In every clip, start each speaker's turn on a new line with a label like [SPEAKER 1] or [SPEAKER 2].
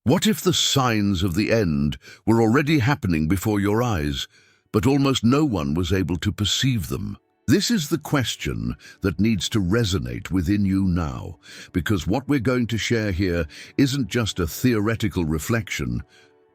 [SPEAKER 1] What if the signs of the end were already happening before your eyes, but almost no one was able to perceive them? This is the question that needs to resonate within you now, because what we're going to share here isn't just a theoretical reflection,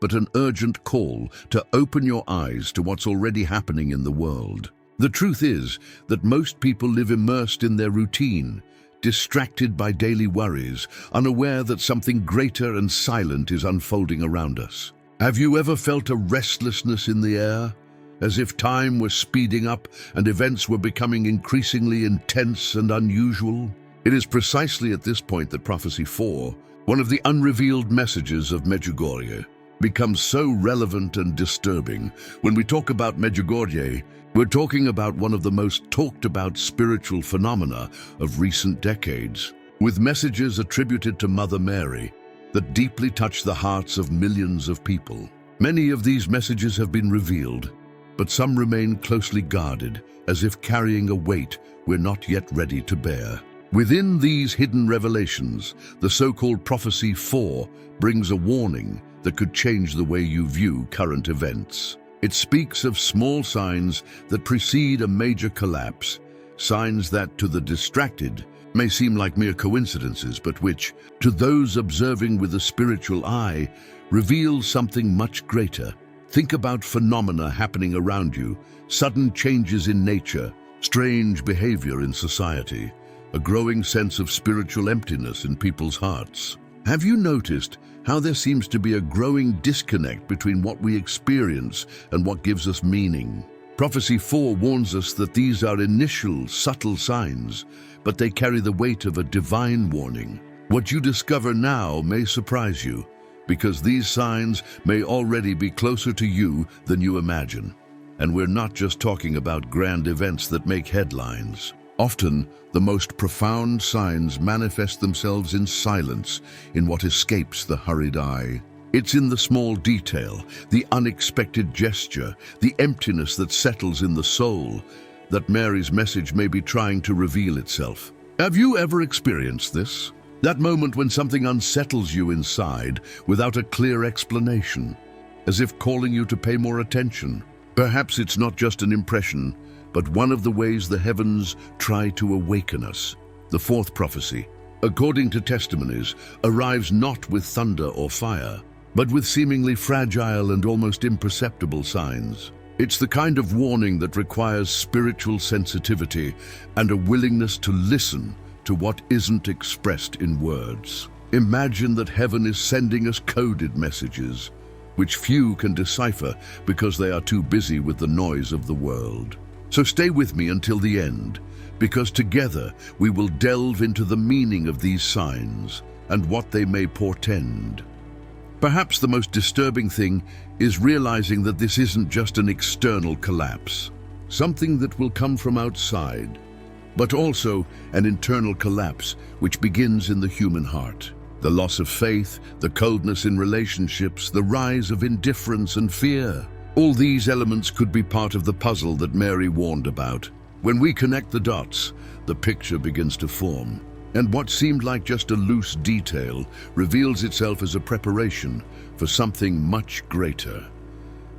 [SPEAKER 1] but an urgent call to open your eyes to what's already happening in the world. The truth is that most people live immersed in their routine, distracted by daily worries, unaware that something greater and silent is unfolding around us. Have you ever felt a restlessness in the air, as if time was speeding up and events were becoming increasingly intense and unusual? It is precisely at this point that Prophecy 4, one of the unrevealed messages of Medjugorje, becomes so relevant and disturbing. When we talk about Medjugorje, we're talking about one of the most talked about spiritual phenomena of recent decades, with messages attributed to Mother Mary that deeply touch the hearts of millions of people. Many of these messages have been revealed, but some remain closely guarded, as if carrying a weight we're not yet ready to bear. Within these hidden revelations, the so-called Prophecy 4 brings a warning that could change the way you view current events. It speaks of small signs that precede a major collapse, signs that, to the distracted, may seem like mere coincidences, but which, to those observing with a spiritual eye, reveal something much greater. Think about phenomena happening around you, sudden changes in nature, strange behavior in society, a growing sense of spiritual emptiness in people's hearts. Have you noticed how there seems to be a growing disconnect between what we experience and what gives us meaning? Prophecy 4 warns us that these are initial, subtle signs, but they carry the weight of a divine warning. What you discover now may surprise you, because these signs may already be closer to you than you imagine. And we're not just talking about grand events that make headlines. Often, the most profound signs manifest themselves in silence, in what escapes the hurried eye. It's in the small detail, the unexpected gesture, the emptiness that settles in the soul, that Mary's message may be trying to reveal itself. Have you ever experienced this? That moment when something unsettles you inside without a clear explanation, as if calling you to pay more attention. Perhaps it's not just an impression, but one of the ways the heavens try to awaken us. The fourth prophecy, according to testimonies, arrives not with thunder or fire, but with seemingly fragile and almost imperceptible signs. It's the kind of warning that requires spiritual sensitivity and a willingness to listen to what isn't expressed in words. Imagine that heaven is sending us coded messages, which few can decipher because they are too busy with the noise of the world. So stay with me until the end, because together we will delve into the meaning of these signs and what they may portend. Perhaps the most disturbing thing is realizing that this isn't just an external collapse, something that will come from outside, but also an internal collapse which begins in the human heart. The loss of faith, the coldness in relationships, the rise of indifference and fear. All these elements could be part of the puzzle that Mary warned about. When we connect the dots, the picture begins to form. And what seemed like just a loose detail reveals itself as a preparation for something much greater.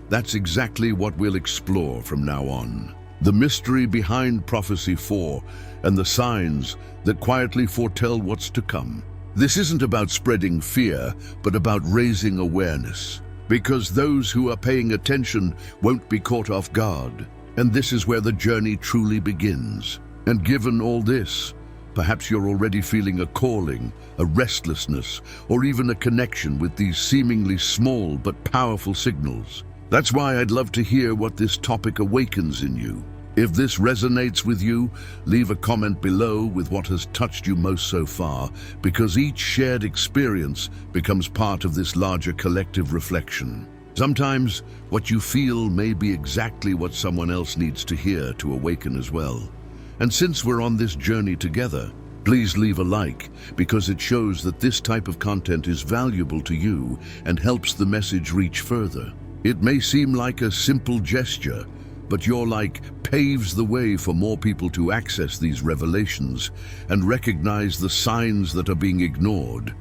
[SPEAKER 1] That's exactly what we'll explore from now on. The mystery behind Prophecy 4 and the signs that quietly foretell what's to come. This isn't about spreading fear, but about raising awareness. Because those who are paying attention won't be caught off guard. And this is where the journey truly begins. And given all this, perhaps you're already feeling a calling, a restlessness, or even a connection with these seemingly small but powerful signals. That's why I'd love to hear what this topic awakens in you. If this resonates with you, leave a comment below with what has touched you most so far, because each shared experience becomes part of this larger collective reflection. Sometimes what you feel may be exactly what someone else needs to hear to awaken as well. And since we're on this journey together, please leave a like, because it shows that this type of content is valuable to you and helps the message reach further. It may seem like a simple gesture, but your like paves the way for more people to access these revelations and recognize the signs that are being ignored.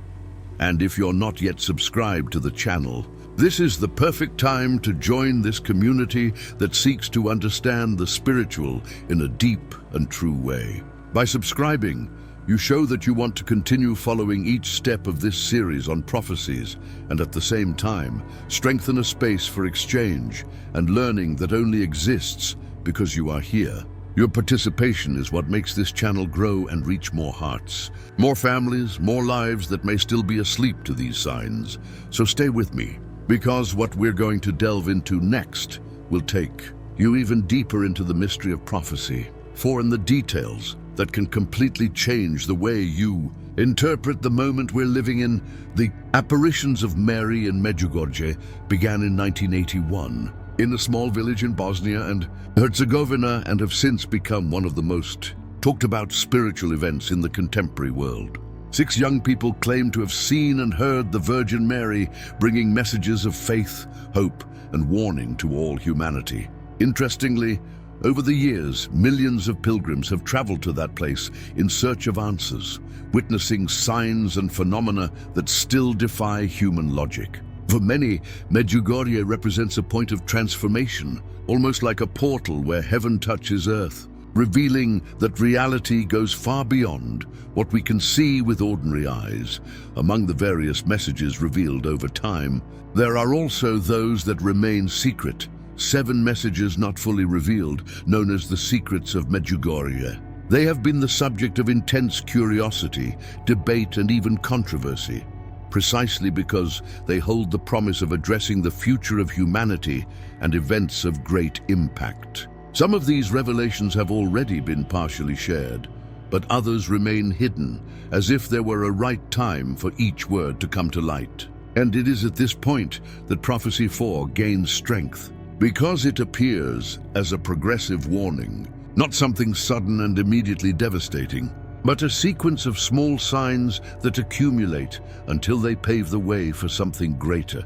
[SPEAKER 1] And if you're not yet subscribed to the channel, this is the perfect time to join this community that seeks to understand the spiritual in a deep and true way. By subscribing, you show that you want to continue following each step of this series on prophecies and at the same time strengthen a space for exchange and learning that only exists because you are here. Your participation is what makes this channel grow and reach more hearts, more families, more lives that may still be asleep to these signs. So stay with me, because what we're going to delve into next will take you even deeper into the mystery of prophecy, for in the details that can completely change the way you interpret the moment we're living in. The apparitions of Mary in Medjugorje began in 1981 in a small village in Bosnia and Herzegovina and have since become one of the most talked about spiritual events in the contemporary world. 6 young people claim to have seen and heard the Virgin Mary bringing messages of faith, hope, and warning to all humanity. Interestingly, over the years, millions of pilgrims have traveled to that place in search of answers, witnessing signs and phenomena that still defy human logic. For many, Medjugorje represents a point of transformation, almost like a portal where heaven touches earth, revealing that reality goes far beyond what we can see with ordinary eyes. Among the various messages revealed over time, there are also those that remain secret. 7 messages not fully revealed, known as the secrets of Medjugorje. They have been the subject of intense curiosity, debate, and even controversy, precisely because they hold the promise of addressing the future of humanity and events of great impact. Some of these revelations have already been partially shared, but others remain hidden, as if there were a right time for each word to come to light. And it is at this point that Prophecy 4 gains strength, because it appears as a progressive warning, not something sudden and immediately devastating, but a sequence of small signs that accumulate until they pave the way for something greater.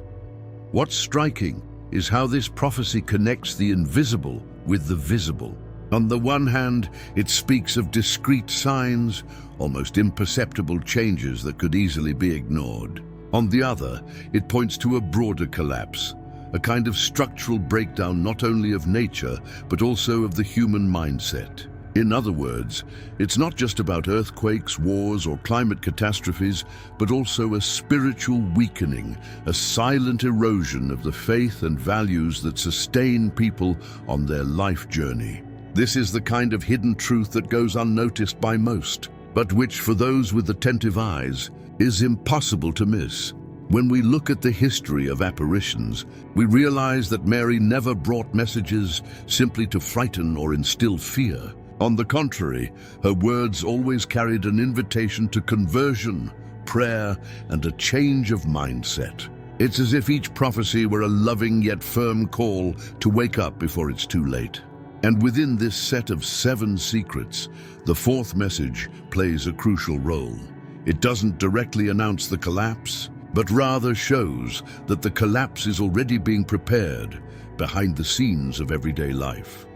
[SPEAKER 1] What's striking is how this prophecy connects the invisible with the visible. On the one hand, it speaks of discrete signs, almost imperceptible changes that could easily be ignored. On the other, it points to a broader collapse, a kind of structural breakdown not only of nature, but also of the human mindset. In other words, it's not just about earthquakes, wars, or climate catastrophes, but also a spiritual weakening, a silent erosion of the faith and values that sustain people on their life journey. This is the kind of hidden truth that goes unnoticed by most, but which, for those with attentive eyes, is impossible to miss. When we look at the history of apparitions, we realize that Mary never brought messages simply to frighten or instill fear. On the contrary, her words always carried an invitation to conversion, prayer, and a change of mindset. It's as if each prophecy were a loving yet firm call to wake up before it's too late. And within this set of 7 secrets, the 4th message plays a crucial role. It doesn't directly announce the collapse, but rather shows that the collapse is already being prepared behind the scenes of everyday life.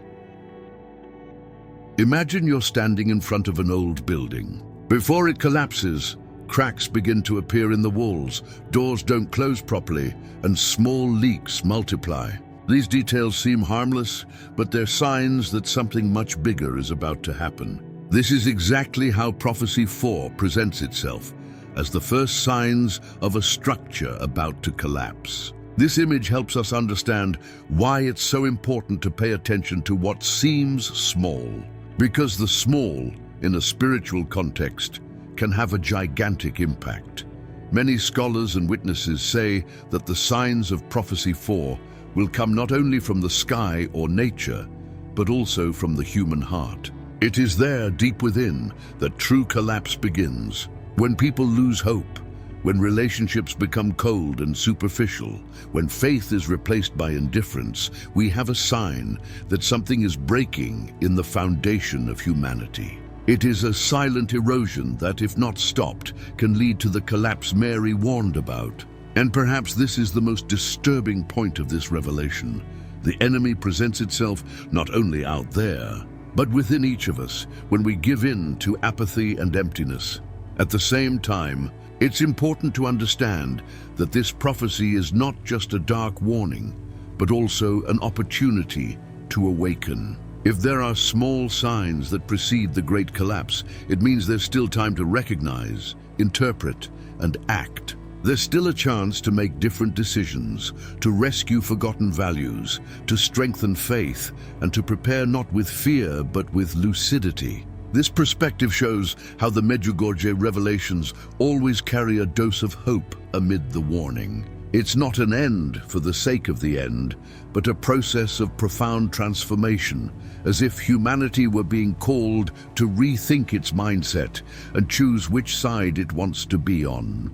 [SPEAKER 1] Imagine you're standing in front of an old building. Before it collapses, cracks begin to appear in the walls, doors don't close properly, and small leaks multiply. These details seem harmless, but they're signs that something much bigger is about to happen. This is exactly how Prophecy 4 presents itself, as the first signs of a structure about to collapse. This image helps us understand why it's so important to pay attention to what seems small. Because the small, in a spiritual context, can have a gigantic impact. Many scholars and witnesses say that the signs of Prophecy 4 will come not only from the sky or nature, but also from the human heart. It is there, deep within, that true collapse begins. When people lose hope, when relationships become cold and superficial, when faith is replaced by indifference, we have a sign that something is breaking in the foundation of humanity. It is a silent erosion that, if not stopped, can lead to the collapse Mary warned about. And perhaps this is the most disturbing point of this revelation. The enemy presents itself not only out there, but within each of us when we give in to apathy and emptiness. At the same time, It's important to understand that this prophecy is not just a dark warning, but also an opportunity to awaken. If there are small signs that precede the great collapse, it means there's still time to recognize, interpret, and act. There's still a chance to make different decisions, to rescue forgotten values, to strengthen faith, and to prepare not with fear but with lucidity. This perspective shows how the Medjugorje revelations always carry a dose of hope amid the warning. It's not an end for the sake of the end, but a process of profound transformation, as if humanity were being called to rethink its mindset and choose which side it wants to be on.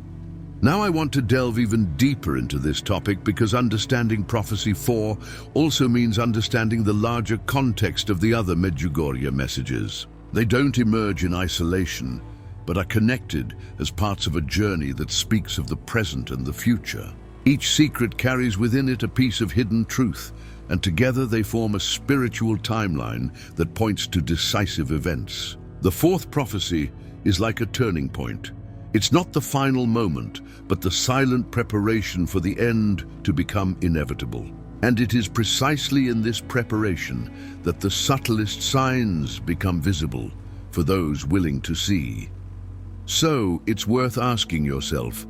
[SPEAKER 1] Now I want to delve even deeper into this topic because understanding Prophecy 4 also means understanding the larger context of the other Medjugorje messages. They don't emerge in isolation, but are connected as parts of a journey that speaks of the present and the future. Each secret carries within it a piece of hidden truth, and together they form a spiritual timeline that points to decisive events. The fourth prophecy is like a turning point. It's not the final moment, but the silent preparation for the end to become inevitable. And it is precisely in this preparation that the subtlest signs become visible for those willing to see. So, it's worth asking yourself,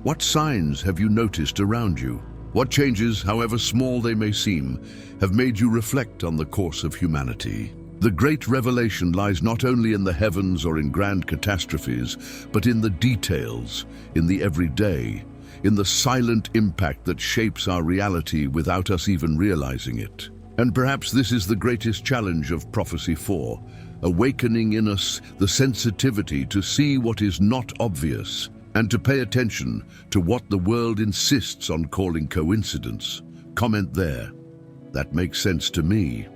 [SPEAKER 1] what signs have you noticed around you? What changes, however small they may seem, have made you reflect on the course of humanity? The great revelation lies not only in the heavens or in grand catastrophes, but in the details, in the everyday, in the silent impact that shapes our reality without us even realizing it. And perhaps this is the greatest challenge of Prophecy 4, awakening in us the sensitivity to see what is not obvious, and to pay attention to what the world insists on calling coincidence. Comment there. That makes sense to me.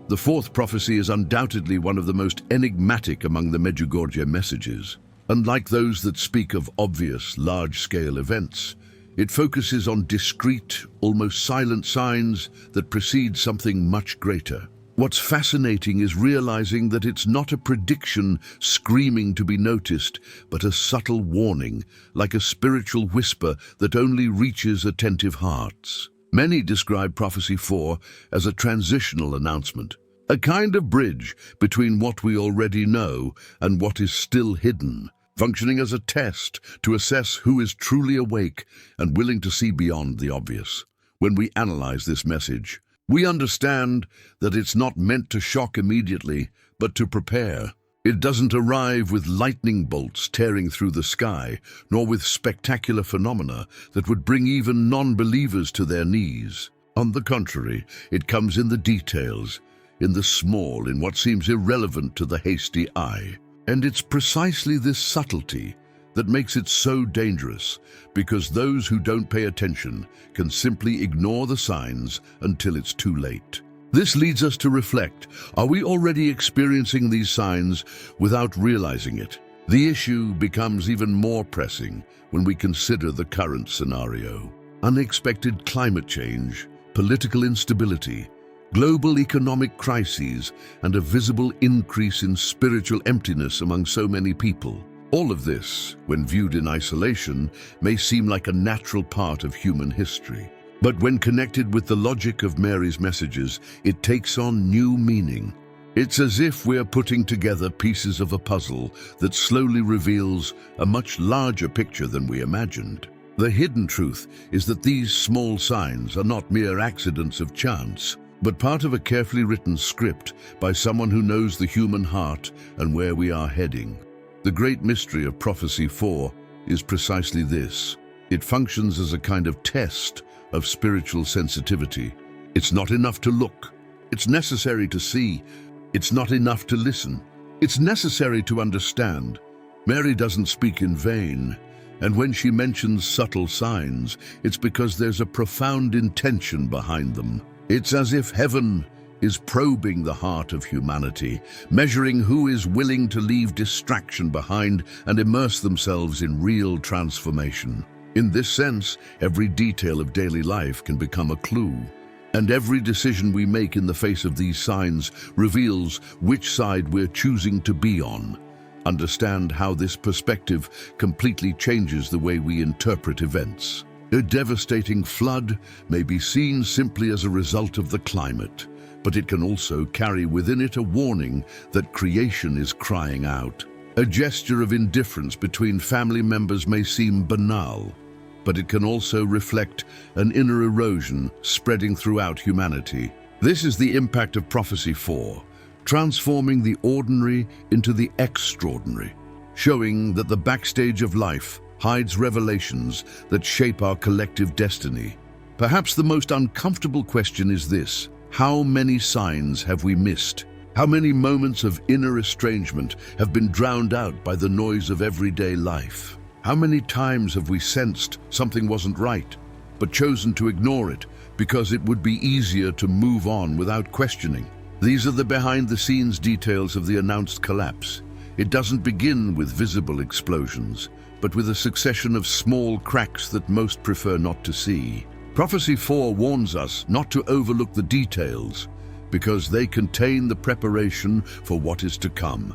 [SPEAKER 1] The fourth prophecy is undoubtedly one of the most enigmatic among the Medjugorje messages. Unlike those that speak of obvious, large-scale events, it focuses on discrete, almost silent signs that precede something much greater. What's fascinating is realizing that it's not a prediction screaming to be noticed, but a subtle warning, like a spiritual whisper that only reaches attentive hearts. Many describe Prophecy 4 as a transitional announcement, a kind of bridge between what we already know and what is still hidden, functioning as a test to assess who is truly awake and willing to see beyond the obvious. When we analyze this message, we understand that it's not meant to shock immediately, but to prepare. It doesn't arrive with lightning bolts tearing through the sky, nor with spectacular phenomena that would bring even non-believers to their knees. On the contrary, it comes in the details, in the small, in what seems irrelevant to the hasty eye. And it's precisely this subtlety that makes it so dangerous, because those who don't pay attention can simply ignore the signs until it's too late. This leads us to reflect, are we already experiencing these signs without realizing it? The issue becomes even more pressing when we consider the current scenario. Unexpected climate change, political instability, global economic crises, and a visible increase in spiritual emptiness among so many people. All of this, when viewed in isolation, may seem like a natural part of human history. But when connected with the logic of Mary's messages, it takes on new meaning. It's as if we're putting together pieces of a puzzle that slowly reveals a much larger picture than we imagined. The hidden truth is that these small signs are not mere accidents of chance, but part of a carefully written script by someone who knows the human heart and where we are heading. The great mystery of Prophecy 4 is precisely this. It functions as a kind of test of spiritual sensitivity. It's not enough to look. It's necessary to see. It's not enough to listen. It's necessary to understand. Mary doesn't speak in vain, and when she mentions subtle signs, it's because there's a profound intention behind them. It's as if heaven is probing the heart of humanity, measuring who is willing to leave distraction behind and immerse themselves in real transformation. In this sense, every detail of daily life can become a clue, and every decision we make in the face of these signs reveals which side we're choosing to be on. understand how this perspective completely changes the way we interpret events. A devastating flood may be seen simply as a result of the climate, but it can also carry within it a warning that creation is crying out. A gesture of indifference between family members may seem banal, but it can also reflect an inner erosion spreading throughout humanity. This is the impact of Prophecy 4, transforming the ordinary into the extraordinary, showing that the backstage of life hides revelations that shape our collective destiny. Perhaps the most uncomfortable question is this: how many signs have we missed? How many moments of inner estrangement have been drowned out by the noise of everyday life? How many times have we sensed something wasn't right, but chosen to ignore it because it would be easier to move on without questioning? These are the behind-the-scenes details of the announced collapse. It doesn't begin with visible explosions, but with a succession of small cracks that most prefer not to see. Prophecy 4 warns us not to overlook the details, because they contain the preparation for what is to come.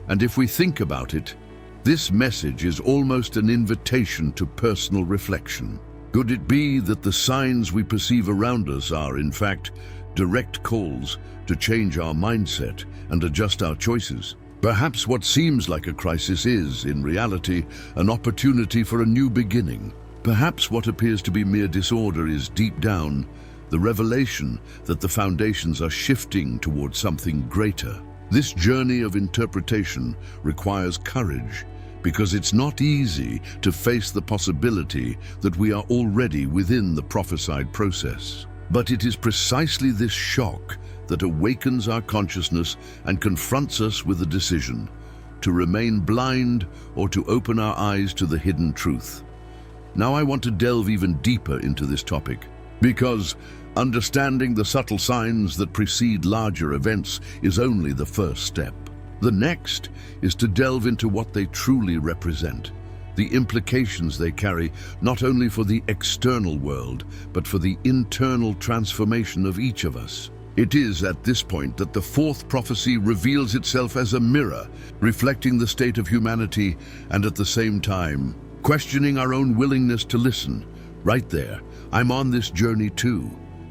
[SPEAKER 1] And if we think about it, this message is almost an invitation to personal reflection. Could it be that the signs we perceive around us are, in fact, direct calls to change our mindset and adjust our choices? Perhaps what seems like a crisis is, in reality, an opportunity for a new beginning. Perhaps what appears to be mere disorder is, deep down, the revelation that the foundations are shifting towards something greater. This journey of interpretation requires courage, because it's not easy to face the possibility that we are already within the prophesied process. But it is precisely this shock that awakens our consciousness and confronts us with a decision: to remain blind or to open our eyes to the hidden truth. Now I want to delve even deeper into this topic, because understanding the subtle signs that precede larger events is only the first step. The next is to delve into what they truly represent, the implications they carry not only for the external world, but for the internal transformation of each of us. It is at this point that the fourth prophecy reveals itself as a mirror, reflecting the state of humanity and at the same time questioning our own willingness to listen. Right there, I'm on this journey too.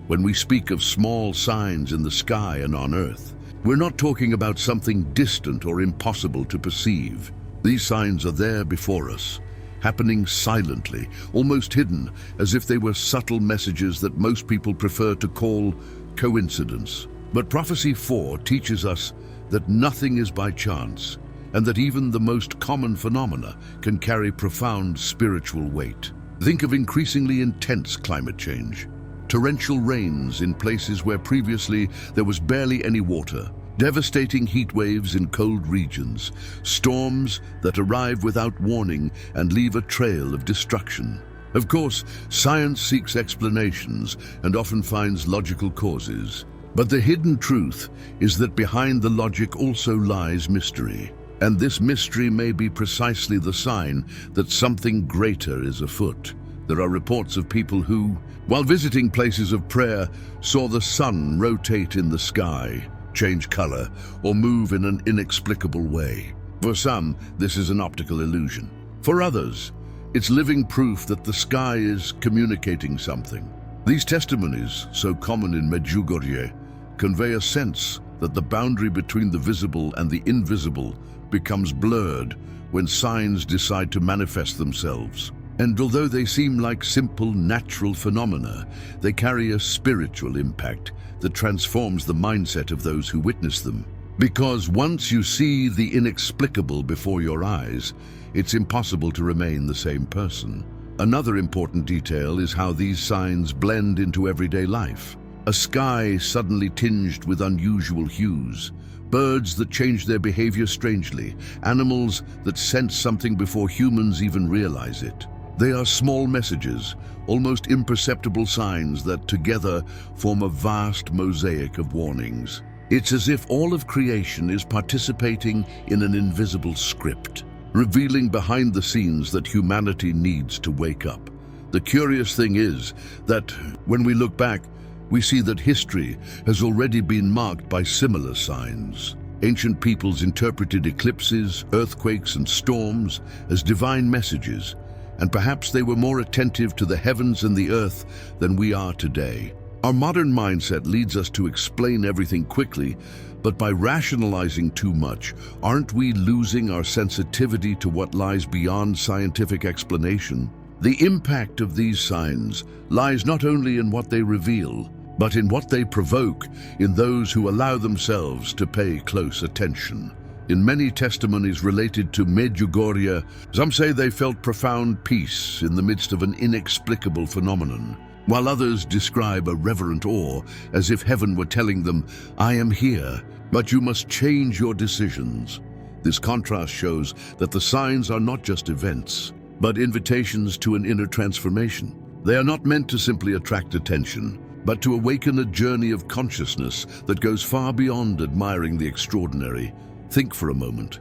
[SPEAKER 1] When we speak of small signs in the sky and on earth, we're not talking about something distant or impossible to perceive. These signs are there before us, happening silently, almost hidden, as if they were subtle messages that most people prefer to call coincidence. But Prophecy 4 teaches us that nothing is by chance, and that even the most common phenomena can carry profound spiritual weight. Think of increasingly intense climate change, torrential rains in places where previously there was barely any water, devastating heat waves in cold regions, storms that arrive without warning and leave a trail of destruction. Of course, science seeks explanations and often finds logical causes. But the hidden truth is that behind the logic also lies mystery. And this mystery may be precisely the sign that something greater is afoot. There are reports of people who, while visiting places of prayer, saw the sun rotate in the sky, change color, or move in an inexplicable way. For some, this is an optical illusion. For others, it's living proof that the sky is communicating something. These testimonies, so common in Medjugorje, convey a sense that the boundary between the visible and the invisible becomes blurred when signs decide to manifest themselves. And although they seem like simple, natural phenomena, they carry a spiritual impact that transforms the mindset of those who witness them. Because once you see the inexplicable before your eyes, it's impossible to remain the same person. Another important detail is how these signs blend into everyday life. A sky suddenly tinged with unusual hues, birds that change their behavior strangely, animals that sense something before humans even realize it. They are small messages, almost imperceptible signs that together form a vast mosaic of warnings. It's as if all of creation is participating in an invisible script, revealing behind the scenes that humanity needs to wake up. The curious thing is that when we look back, we see that history has already been marked by similar signs. Ancient peoples interpreted eclipses, earthquakes, and storms as divine messages, and perhaps they were more attentive to the heavens and the earth than we are today. Our modern mindset leads us to explain everything quickly, but by rationalizing too much, aren't we losing our sensitivity to what lies beyond scientific explanation? The impact of these signs lies not only in what they reveal, but in what they provoke in those who allow themselves to pay close attention. In many testimonies related to Medjugorje, some say they felt profound peace in the midst of an inexplicable phenomenon, while others describe a reverent awe as if heaven were telling them, "I am here, but you must change your decisions." This contrast shows that the signs are not just events, but invitations to an inner transformation. They are not meant to simply attract attention, but to awaken a journey of consciousness that goes far beyond admiring the extraordinary. Think for a moment.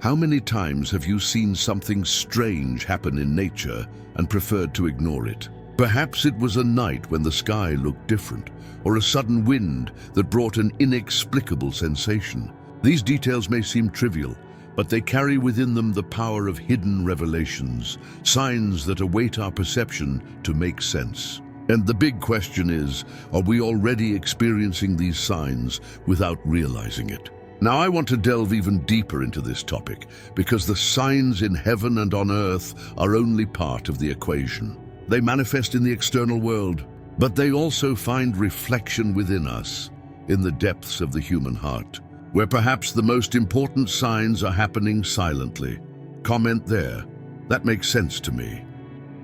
[SPEAKER 1] How many times have you seen something strange happen in nature and preferred to ignore it? Perhaps it was a night when the sky looked different, or a sudden wind that brought an inexplicable sensation. These details may seem trivial, but they carry within them the power of hidden revelations, signs that await our perception to make sense. And the big question is, are we already experiencing these signs without realizing it? Now, I want to delve even deeper into this topic, because the signs in heaven and on earth are only part of the equation. They manifest in the external world, but they also find reflection within us, in the depths of the human heart, where perhaps the most important signs are happening silently. Comment there. That makes sense to me.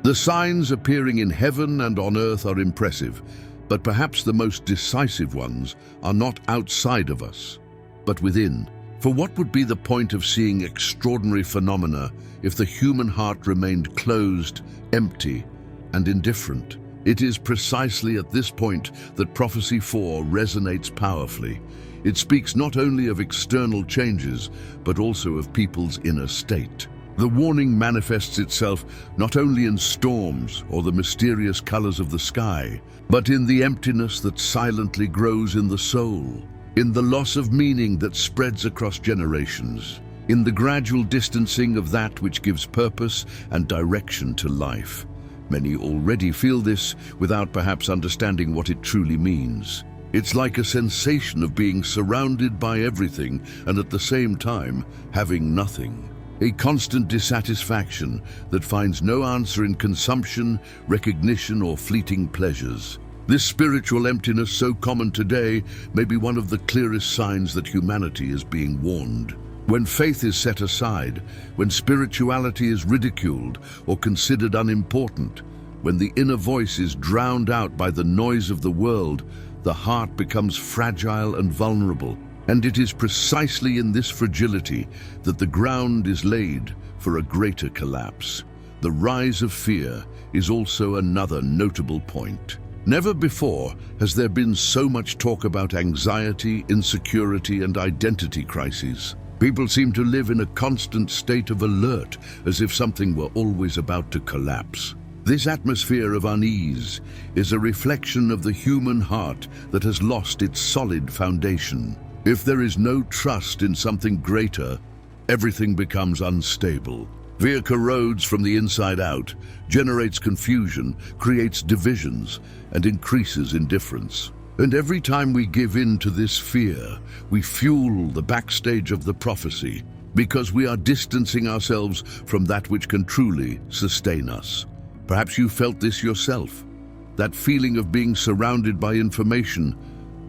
[SPEAKER 1] The signs appearing in heaven and on earth are impressive, but perhaps the most decisive ones are not outside of us, but within. For what would be the point of seeing extraordinary phenomena if the human heart remained closed, empty, and indifferent? It is precisely at this point that Prophecy 4 resonates powerfully. It speaks not only of external changes, but also of people's inner state. The warning manifests itself not only in storms or the mysterious colors of the sky, but in the emptiness that silently grows in the soul, in the loss of meaning that spreads across generations, in the gradual distancing of that which gives purpose and direction to life. Many already feel this without perhaps understanding what it truly means. It's like a sensation of being surrounded by everything and at the same time having nothing. A constant dissatisfaction that finds no answer in consumption, recognition, or fleeting pleasures. This spiritual emptiness, so common today, may be one of the clearest signs that humanity is being warned. When faith is set aside, when spirituality is ridiculed or considered unimportant, when the inner voice is drowned out by the noise of the world, the heart becomes fragile and vulnerable. And it is precisely in this fragility that the ground is laid for a greater collapse. The rise of fear is also another notable point. Never before has there been so much talk about anxiety, insecurity, and identity crises. People seem to live in a constant state of alert, as if something were always about to collapse. This atmosphere of unease is a reflection of the human heart that has lost its solid foundation. If there is no trust in something greater, everything becomes unstable. Fear corrodes from the inside out, generates confusion, creates divisions, and increases indifference. And every time we give in to this fear, we fuel the backstage of the prophecy, because we are distancing ourselves from that which can truly sustain us. Perhaps you felt this yourself, that feeling of being surrounded by information,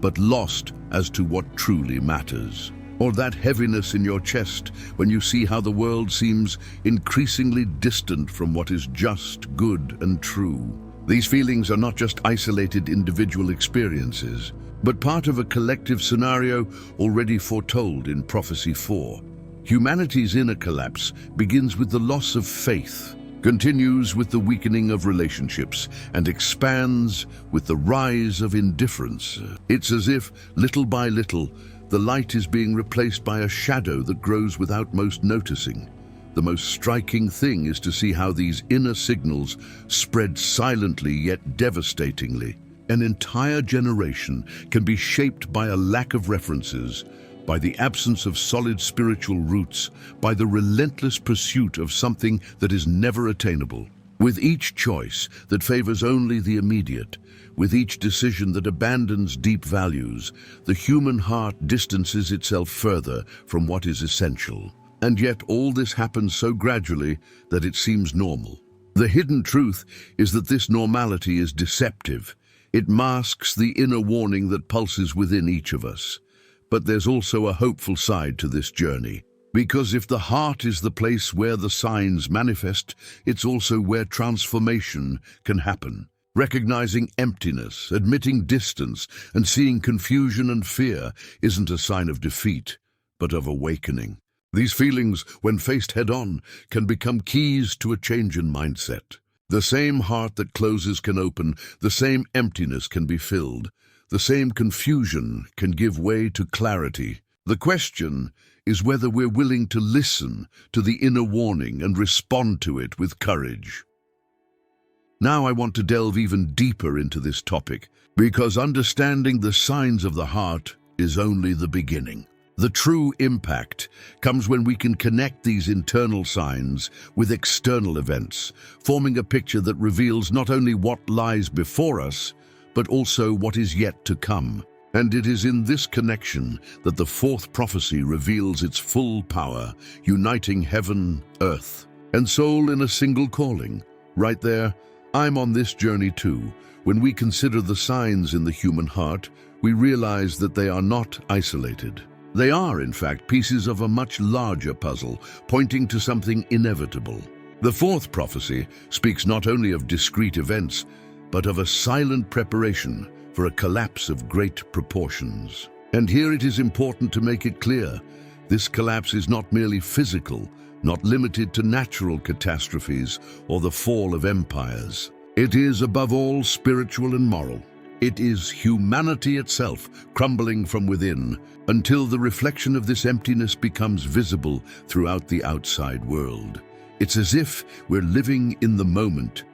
[SPEAKER 1] but lost as to what truly matters. Or that heaviness in your chest when you see how the world seems increasingly distant from what is just, good, and true. These feelings are not just isolated individual experiences, but part of a collective scenario already foretold in Prophecy 4. Humanity's inner collapse begins with the loss of faith, continues with the weakening of relationships, and expands with the rise of indifference. It's as if, little by little, the light is being replaced by a shadow that grows without most noticing. The most striking thing is to see how these inner signals spread silently yet devastatingly. An entire generation can be shaped by a lack of references, by the absence of solid spiritual roots, by the relentless pursuit of something that is never attainable. With each choice that favors only the immediate, with each decision that abandons deep values, the human heart distances itself further from what is essential. And yet all this happens so gradually that it seems normal. The hidden truth is that this normality is deceptive. It masks the inner warning that pulses within each of us. But there's also a hopeful side to this journey. Because if the heart is the place where the signs manifest, it's also where transformation can happen. Recognizing emptiness, admitting distance, and seeing confusion and fear isn't a sign of defeat, but of awakening. These feelings, when faced head-on, can become keys to a change in mindset. The same heart that closes can open, the same emptiness can be filled, the same confusion can give way to clarity. The question is whether we're willing to listen to the inner warning and respond to it with courage. Now I want to delve even deeper into this topic, because understanding the signs of the heart is only the beginning. The true impact comes when we can connect these internal signs with external events, forming a picture that reveals not only what lies before us, but also what is yet to come. And it is in this connection that the fourth prophecy reveals its full power, uniting heaven, earth, and soul in a single calling. Right there, I'm on this journey too. When we consider the signs in the human heart, we realize that they are not isolated. They are, in fact, pieces of a much larger puzzle, pointing to something inevitable. The fourth prophecy speaks not only of discrete events, but of a silent preparation for a collapse of great proportions. And here it is important to make it clear, this collapse is not merely physical, not limited to natural catastrophes or the fall of empires. It is above all spiritual and moral. It is humanity itself crumbling from within until the reflection of this emptiness becomes visible throughout the outside world. It's as if we're living in the moment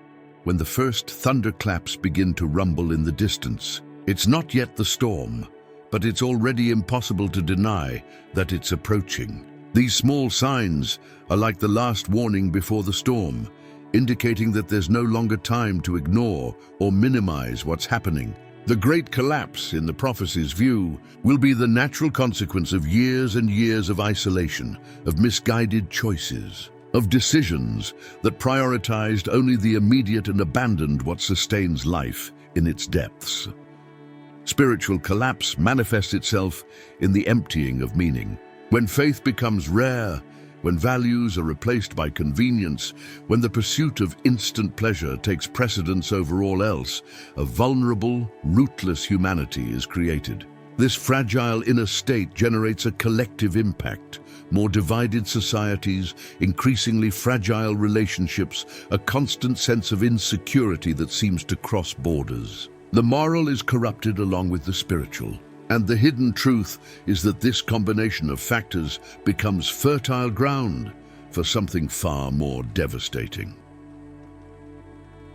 [SPEAKER 1] when the first thunderclaps begin to rumble in the distance. It's not yet the storm, but it's already impossible to deny that it's approaching. These small signs are like the last warning before the storm, indicating that there's no longer time to ignore or minimize what's happening. The great collapse, in the prophecy's view, will be the natural consequence of years and years of isolation, of misguided choices, of decisions that prioritized only the immediate and abandoned what sustains life in its depths. Spiritual collapse manifests itself in the emptying of meaning. When faith becomes rare, when values are replaced by convenience, when the pursuit of instant pleasure takes precedence over all else, a vulnerable, rootless humanity is created. This fragile inner state generates a collective impact, more divided societies, increasingly fragile relationships, a constant sense of insecurity that seems to cross borders. The moral is corrupted along with the spiritual. And the hidden truth is that this combination of factors becomes fertile ground for something far more devastating.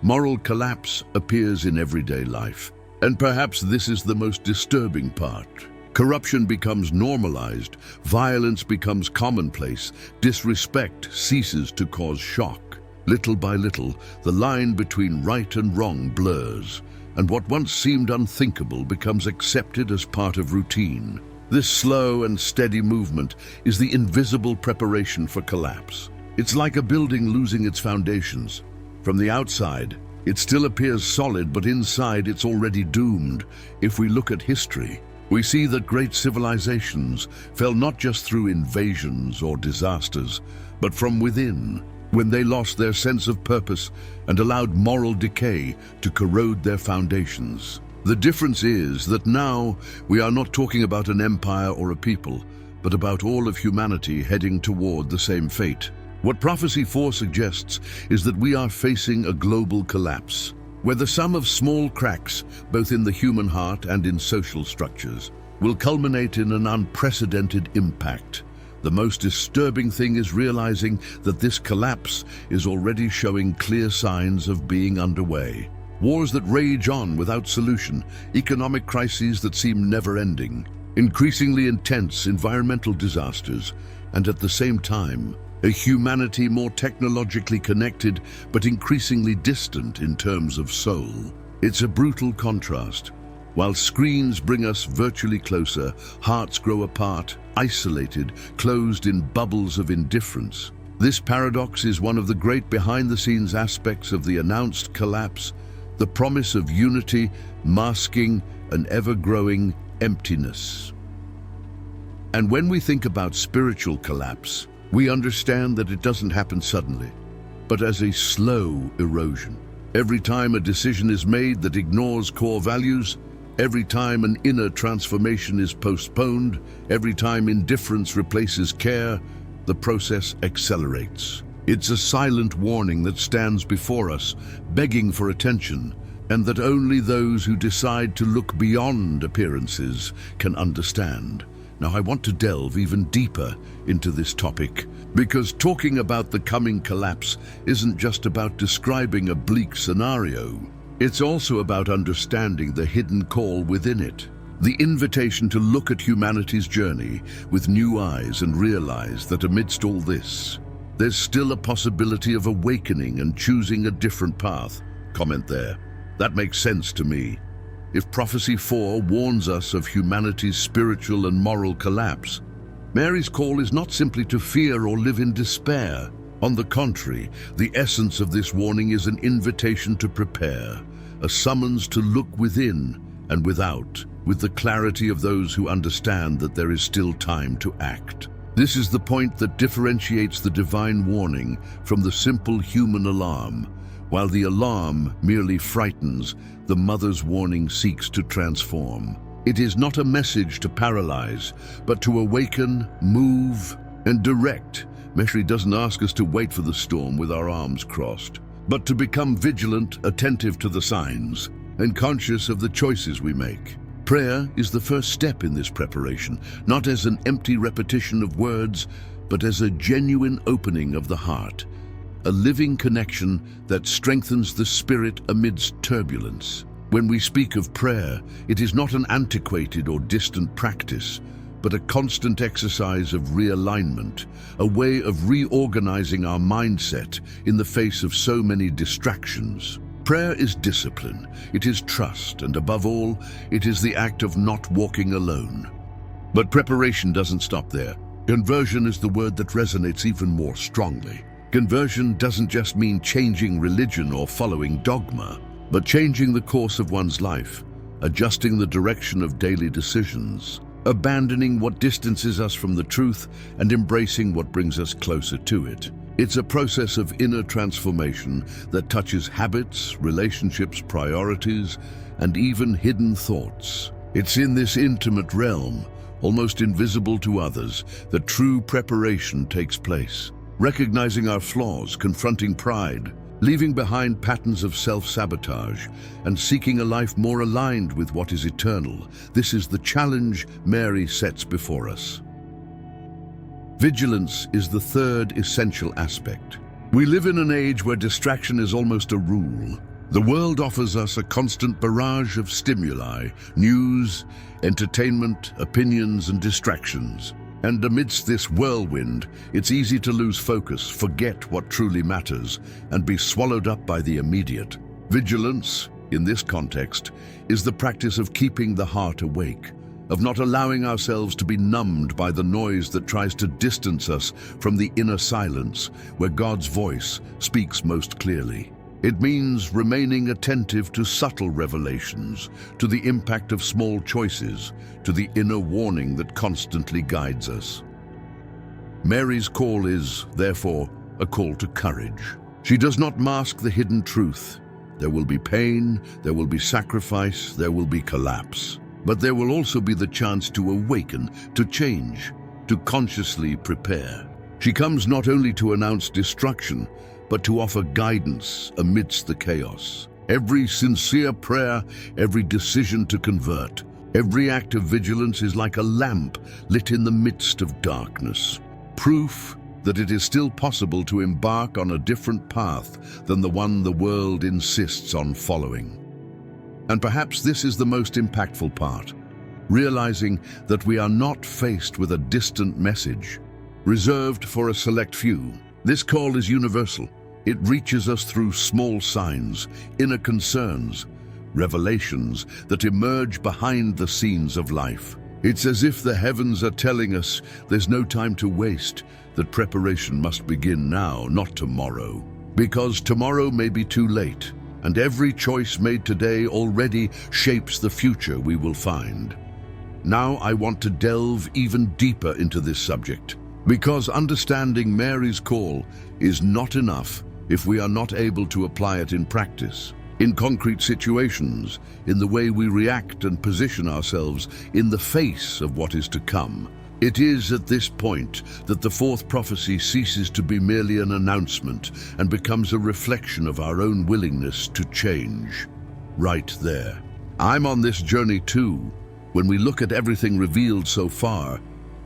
[SPEAKER 1] Moral collapse appears in everyday life, and perhaps this is the most disturbing part. Corruption becomes normalized, violence becomes commonplace, disrespect ceases to cause shock. Little by little, the line between right and wrong blurs, and what once seemed unthinkable becomes accepted as part of routine. This slow and steady movement is the invisible preparation for collapse. It's like a building losing its foundations. From the outside, it still appears solid, but inside it's already doomed. If we look at history, we see that great civilizations fell not just through invasions or disasters, but from within, when they lost their sense of purpose and allowed moral decay to corrode their foundations. The difference is that now we are not talking about an empire or a people, but about all of humanity heading toward the same fate. What Prophecy 4 suggests is that we are facing a global collapse, where the sum of small cracks, both in the human heart and in social structures, will culminate in an unprecedented impact. The most disturbing thing is realizing that this collapse is already showing clear signs of being underway. Wars that rage on without solution, economic crises that seem never-ending, increasingly intense environmental disasters, and at the same time, a humanity more technologically connected but increasingly distant in terms of soul. It's a brutal contrast. While screens bring us virtually closer, hearts grow apart, isolated, closed in bubbles of indifference. This paradox is one of the great behind-the-scenes aspects of the announced collapse, the promise of unity masking an ever-growing emptiness. And when we think about spiritual collapse, we understand that it doesn't happen suddenly, but as a slow erosion. Every time a decision is made that ignores core values, every time an inner transformation is postponed, every time indifference replaces care, the process accelerates. It's a silent warning that stands before us, begging for attention, and that only those who decide to look beyond appearances can understand. Now, I want to delve even deeper into this topic, because talking about the coming collapse isn't just about describing a bleak scenario. It's also about understanding the hidden call within it, the invitation to look at humanity's journey with new eyes and realize that amidst all this, there's still a possibility of awakening and choosing a different path. Comment there. That makes sense to me. If Prophecy 4 warns us of humanity's spiritual and moral collapse, Mary's call is not simply to fear or live in despair. On the contrary, the essence of this warning is an invitation to prepare, a summons to look within and without, with the clarity of those who understand that there is still time to act. This is the point that differentiates the divine warning from the simple human alarm. While the alarm merely frightens, the mother's warning seeks to transform. It is not a message to paralyze, but to awaken, move, and direct. Mary doesn't ask us to wait for the storm with our arms crossed, but to become vigilant, attentive to the signs, and conscious of the choices we make. Prayer is the first step in this preparation, not as an empty repetition of words, but as a genuine opening of the heart, a living connection that strengthens the spirit amidst turbulence. When we speak of prayer, it is not an antiquated or distant practice, but a constant exercise of realignment, a way of reorganizing our mindset in the face of so many distractions. Prayer is discipline, it is trust, and above all, it is the act of not walking alone. But preparation doesn't stop there. Conversion is the word that resonates even more strongly. Conversion doesn't just mean changing religion or following dogma, but changing the course of one's life, adjusting the direction of daily decisions, abandoning what distances us from the truth and embracing what brings us closer to it. It's a process of inner transformation that touches habits, relationships, priorities, and even hidden thoughts. It's in this intimate realm, almost invisible to others, that true preparation takes place. Recognizing our flaws, confronting pride, leaving behind patterns of self-sabotage, and seeking a life more aligned with what is eternal. This is the challenge Mary sets before us. Vigilance is the third essential aspect. We live in an age where distraction is almost a rule. The world offers us a constant barrage of stimuli, news, entertainment, opinions, and distractions. And amidst this whirlwind, it's easy to lose focus, forget what truly matters, and be swallowed up by the immediate. Vigilance, in this context, is the practice of keeping the heart awake, of not allowing ourselves to be numbed by the noise that tries to distance us from the inner silence where God's voice speaks most clearly. It means remaining attentive to subtle revelations, to the impact of small choices, to the inner warning that constantly guides us. Mary's call is, therefore, a call to courage. She does not mask the hidden truth. There will be pain, there will be sacrifice, there will be collapse. But there will also be the chance to awaken, to change, to consciously prepare. She comes not only to announce destruction, but to offer guidance amidst the chaos. Every sincere prayer, every decision to convert, every act of vigilance is like a lamp lit in the midst of darkness. Proof that it is still possible to embark on a different path than the one the world insists on following. And perhaps this is the most impactful part. realizing that we are not faced with a distant message, reserved for a select few. This call is universal. It reaches us through small signs, inner concerns, revelations that emerge behind the scenes of life. It's as if the heavens are telling us there's no time to waste, that preparation must begin now, not tomorrow. Because tomorrow may be too late, and every choice made today already shapes the future we will find. Now I want to delve even deeper into this subject, because understanding Mary's call is not enough if we are not able to apply it in practice, in concrete situations, in the way we react and position ourselves in the face of what is to come. It is at this point that the fourth prophecy ceases to be merely an announcement and becomes a reflection of our own willingness to change. Right there. I'm on this journey too. When we look at everything revealed so far,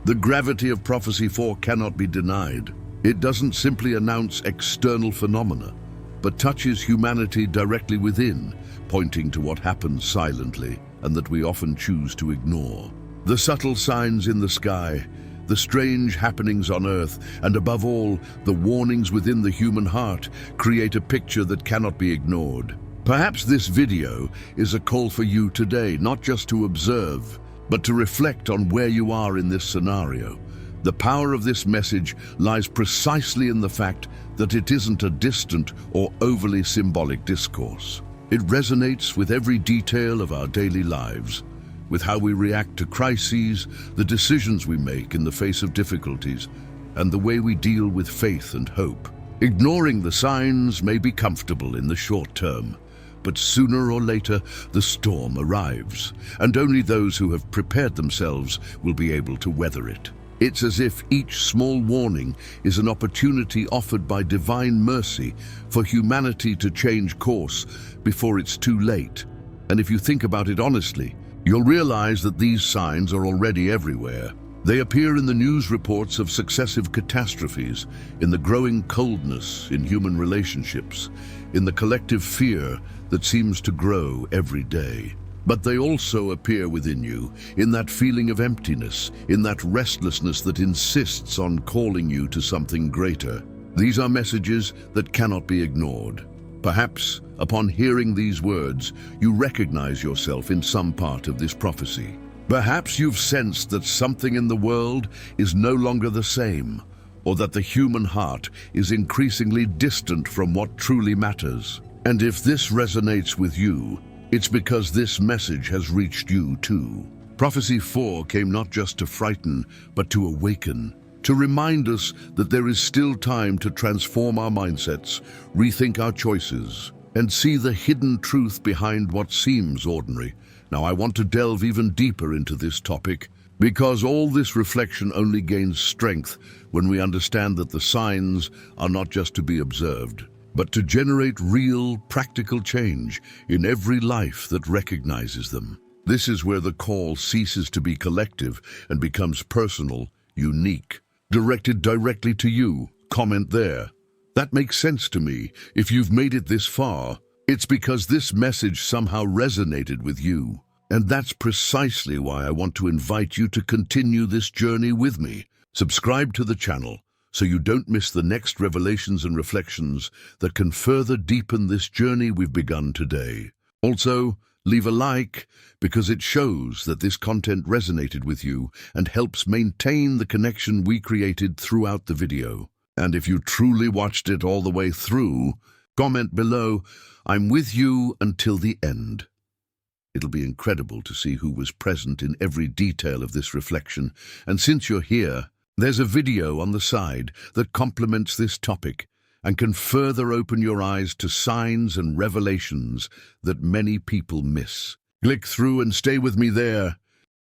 [SPEAKER 1] the gravity of Prophecy 4 cannot be denied. It doesn't simply announce external phenomena, but touches humanity directly within, pointing to what happens silently and that we often choose to ignore. The subtle signs in the sky, the strange happenings on earth, and above all, the warnings within the human heart create a picture that cannot be ignored. Perhaps this video is a call for you today, not just to observe, but to reflect on where you are in this scenario. The power of this message lies precisely in the fact that it isn't a distant or overly symbolic discourse. It resonates with every detail of our daily lives, with how we react to crises, the decisions we make in the face of difficulties, and the way we deal with faith and hope. Ignoring the signs may be comfortable in the short term, but sooner or later the storm arrives, and only those who have prepared themselves will be able to weather it. It's as if each small warning is an opportunity offered by divine mercy for humanity to change course before it's too late. And if you think about it honestly, you'll realize that these signs are already everywhere. They appear in the news reports of successive catastrophes, in the growing coldness in human relationships, in the collective fear that seems to grow every day. But they also appear within you, in that feeling of emptiness, in that restlessness that insists on calling you to something greater. These are messages that cannot be ignored. Perhaps, upon hearing these words, you recognize yourself in some part of this prophecy. Perhaps you've sensed that something in the world is no longer the same, or that the human heart is increasingly distant from what truly matters. And if this resonates with you, it's because this message has reached you too. Prophecy 4 came not just to frighten, but to awaken, to remind us that there is still time to transform our mindsets, rethink our choices, and see the hidden truth behind what seems ordinary. Now, I want to delve even deeper into this topic, because all this reflection only gains strength when we understand that the signs are not just to be observed, but to generate real, practical change in every life that recognizes them. This is where the call ceases to be collective and becomes personal, unique, directed directly to you. Comment there. That makes sense to me. If you've made it this far, it's because this message somehow resonated with you. And that's precisely why I want to invite you to continue this journey with me. Subscribe to the channel so you don't miss the next revelations and reflections that can further deepen this journey we've begun today. Also, leave a like because it shows that this content resonated with you and helps maintain the connection we created throughout the video. And if you truly watched it all the way through, comment below, "I'm with you until the end." It'll be incredible to see who was present in every detail of this reflection. And since you're here, there's a video on the side that complements this topic and can further open your eyes to signs and revelations that many people miss. Click through and stay with me there,